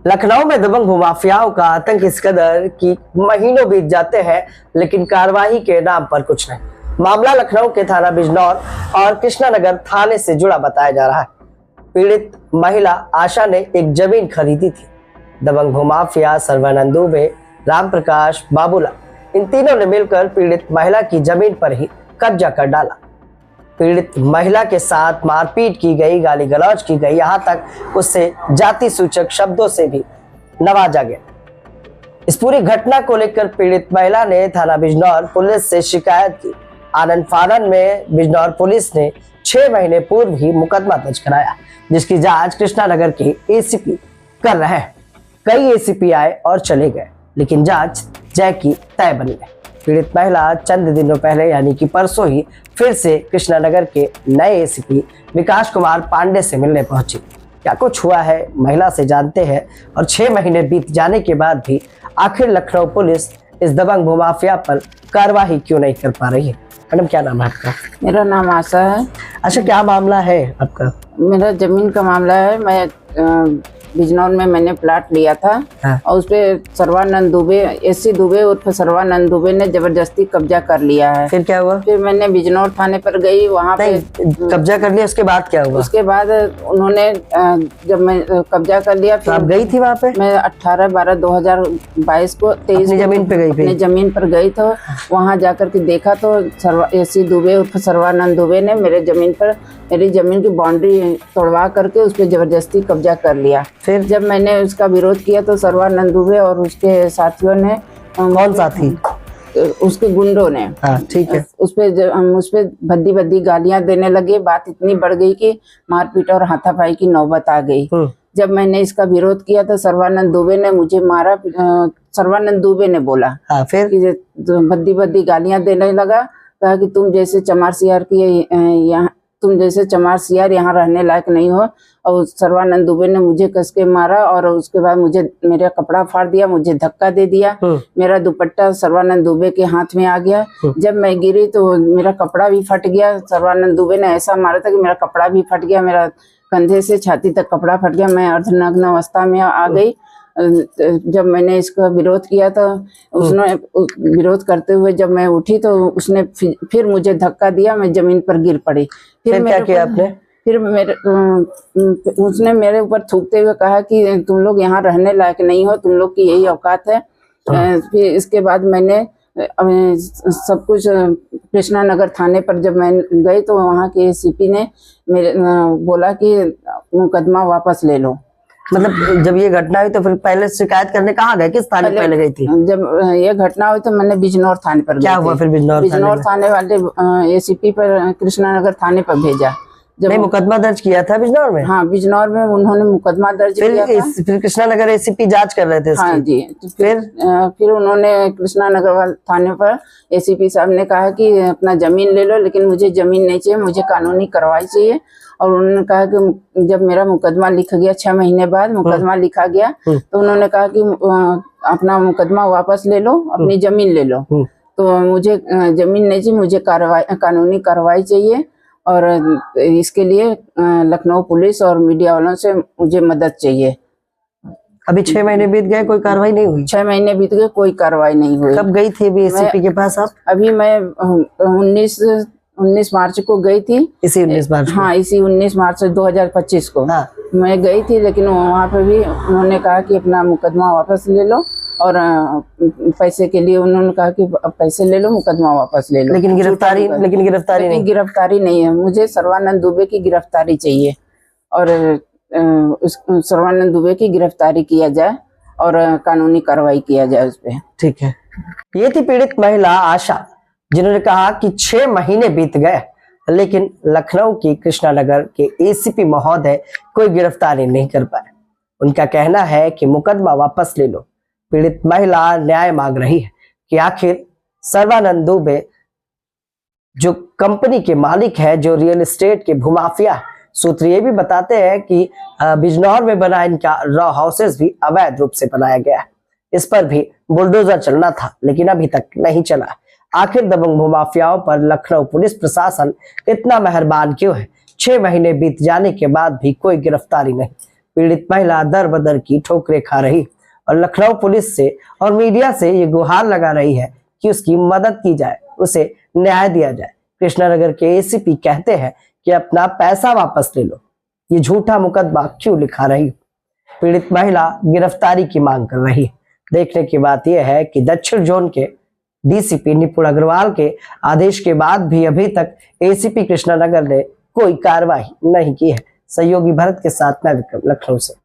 लखनऊ में दबंग भूमाफियाओं का आतंक इस कदर कि महीनों बीत जाते हैं लेकिन कार्रवाई के नाम पर कुछ नहीं। मामला लखनऊ के थाना बिजनौर और कृष्णानगर थाने से जुड़ा बताया जा रहा है। पीड़ित महिला आशा ने एक जमीन खरीदी थी। दबंग भूमाफिया सर्वानंद दुबे, राम प्रकाश, बाबूलाल, इन तीनों ने मिलकर पीड़ित महिला की जमीन पर ही कब्जा कर डाला। पीड़ित महिला के साथ मारपीट की गई, गाली गलौज की गई, यहाँ तक उससे जाति सूचक शब्दों से भी नवाजा गया। इस पूरी घटना को लेकर पीड़ित महिला ने थाना बिजनौर पुलिस से शिकायत की। आनंद फानन में बिजनौर पुलिस ने 6 महीने पूर्व ही मुकदमा दर्ज कराया, जिसकी जांच कृष्णानगर के एसीपी कर रहे हैं। कई एसीपी आए और चले गए, लेकिन जांच जय की तय बनी है। पीड़ित महिला चंद दिनों पहले यानी कि परसों ही फिर से कृष्णानगर के नए एसीपी विकास कुमार पांडे से मिलने पहुंची। क्या कुछ हुआ है महिला से जानते हैं, और 6 महीने बीत जाने के बाद भी आखिर लखनऊ पुलिस इस दबंग भूमाफिया पर कार्रवाई क्यों नहीं कर पा रही है। मैडम, क्या नाम है आपका? मेरा नाम आशा है। अच्छा, क्या मामला है आपका? मेरा जमीन का मामला है। मैं बिजनौर में मैंने प्लाट लिया था। हाँ। और उस पे सर्वानंद दुबे, एससी दुबे उर्फ सर्वानंद दुबे ने जबरदस्ती कब्जा कर लिया है। फिर क्या हुआ? फिर मैंने बिजनौर थाने पर गई, वहाँ पे कब्जा कर लिया। उसके बाद क्या हुआ? उसके बाद उन्होंने जब मैं कब्जा कर लिया, फिर आप गई थी वहाँ पे? मैं 18/12/2022 को 23 जमीन पे गई? अपनी जमीन पर गई तो वहाँ जाकर के देखा तो एससी दुबे उर्फ सर्वानंद दुबे ने मेरे जमीन पर मेरी जमीन की बाउंड्री तोड़वा करके उस पर जबरदस्ती कब्जा कर लिया। फिर जब मैंने उसका विरोध किया तो सर्वानंद दुबे और उसके साथियों ने, कौन साथी? उसके गुंडों ने, ठीक है, उस पे भद्दी गालियां देने लगे। बात इतनी बढ़ गई कि मारपीट और हाथापाई की नौबत आ गई। जब मैंने इसका विरोध किया तो सर्वानंद दुबे ने मुझे मारा। सर्वानंद दुबे ने बोला फिर भद्दी गालियां देने लगा। कहा कि तुम जैसे चमार सियार यहाँ रहने लायक नहीं हो। और सर्वानंद दुबे ने मुझे कस के मारा और उसके बाद मेरा कपड़ा फाड़ दिया, मुझे धक्का दे दिया। मेरा दुपट्टा सर्वानंद दुबे के हाथ में आ गया। जब मैं गिरी तो मेरा कपड़ा भी फट गया। सर्वानंद दुबे ने ऐसा मारा था कि मेरा कपड़ा भी फट गया। मेरा कंधे से छाती तक कपड़ा फट गया। मैं अर्धनग्न अवस्था में आ गई। जब मैंने इसका विरोध किया तो उसने विरोध करते हुए जब मैं उठी तो उसने फिर मुझे धक्का दिया। मैं जमीन पर गिर पड़ी। फिर क्या किया आपने? फिर उसने मेरे ऊपर थूकते हुए कहा कि तुम लोग यहाँ रहने लायक नहीं हो, तुम लोग की यही औकात है। फिर इसके बाद मैंने सब कुछ कृष्णानगर थाने पर जब मैं गई तो वहाँ के एसीपी ने मेरे बोला कि मुकदमा वापस ले लो। मतलब जब ये घटना हुई तो फिर पहले शिकायत करने कहाँ गए? किस थाने पहले गई थी? जब ये घटना हुई तो मैंने बिजनौर थाने पर क्या हुआ फिर? बिजनौर थाने वाले एसीपी पर कृष्णानगर थाने पर भेजा। जब मुकदमा दर्ज किया था बिजनौर में? हाँ, बिजनौर में उन्होंने मुकदमा दर्ज किया था। फिर कृष्णानगर एसीपी जांच कर रहे थे इसकी? हाँ जी। तो फिर उन्होंने कृष्णानगर थाने पर एसीपी साहब ने कहा कि अपना जमीन ले लो, लेकिन मुझे जमीन नहीं चाहिए, मुझे कानूनी कार्रवाई चाहिए। और उन्होंने कहा कि जब मेरा मुकदमा लिखा गया, 6 महीने बाद मुकदमा लिखा गया, तो उन्होंने कहा कि अपना मुकदमा वापस ले लो, अपनी जमीन ले लो। तो मुझे जमीन नहीं चाहिए, मुझे कानूनी कार्रवाई चाहिए। और इसके लिए लखनऊ पुलिस और मीडिया वालों से मुझे मदद चाहिए। अभी 6 महीने बीत गए, कोई कार्रवाई नहीं हुई? 6 महीने बीत गए, कोई कार्रवाई नहीं हुई। कब गई थी अभी एसीपी के पास आप? अभी मैं 19 मार्च को गई थी। इसी 19 मार्च? हाँ, इसी 19 मार्च 2025 को मैं गई थी। लेकिन वहाँ पे भी उन्होंने कहा कि अपना मुकदमा वापस ले लो, और पैसे के लिए उन्होंने कहा कि पैसे ले लो, मुकदमा वापस ले लो। लेकिन गिरफ्तारी नहीं है। मुझे सर्वानंद दुबे की गिरफ्तारी चाहिए, और सर्वानंद दुबे की गिरफ्तारी किया जाए और कानूनी कार्रवाई किया जाए उस पर। ठीक है। ये थी पीड़ित महिला आशा, जिन्होंने कहा कि 6 महीने बीत गए लेकिन लखनऊ की कृष्णानगर के एसीपी महोदय कोई गिरफ्तारी नहीं कर पाए। उनका कहना है कि मुकदमा वापस ले लो। पीड़ित महिला न्याय मांग रही है कि आखिर सर्वानंद दुबे जो कंपनी के मालिक है, जो रियल एस्टेट के भूमाफिया, सूत्र ये भी बताते हैं कि बिजनौर में बना इनका रॉ हाउसेस भी अवैध रूप से बनाया गया है। इस पर भी बुलडोजर चलना था, लेकिन अभी तक नहीं चला। आखिर दबंग भूमाफियाओं पर लखनऊ पुलिस प्रशासन इतना मेहरबान क्यों है? 6 महीने बीत जाने के बाद भी कोई गिरफ्तारी नहीं। पीड़ित महिला दर बदर की ठोकरें खा रही और लखनऊ पुलिस से और मीडिया से ये गुहार लगा रही है कि उसकी मदद की जाए, उसे न्याय दिया जाए। कृष्णानगर के एसीपी कहते हैं कि अपना पैसा वापस ले लो, ये झूठा मुकदमा क्यों लिखा रही। पीड़ित महिला गिरफ्तारी की मांग कर रही। देखने की बात यह है कि दक्षिण जोन के डीसीपी निपुण अग्रवाल के आदेश के बाद भी अभी तक एसीपी कृष्णानगर ने कोई कार्रवाई नहीं की है। सहयोगी भरत के साथ मैं विक्रम, लखनऊ से।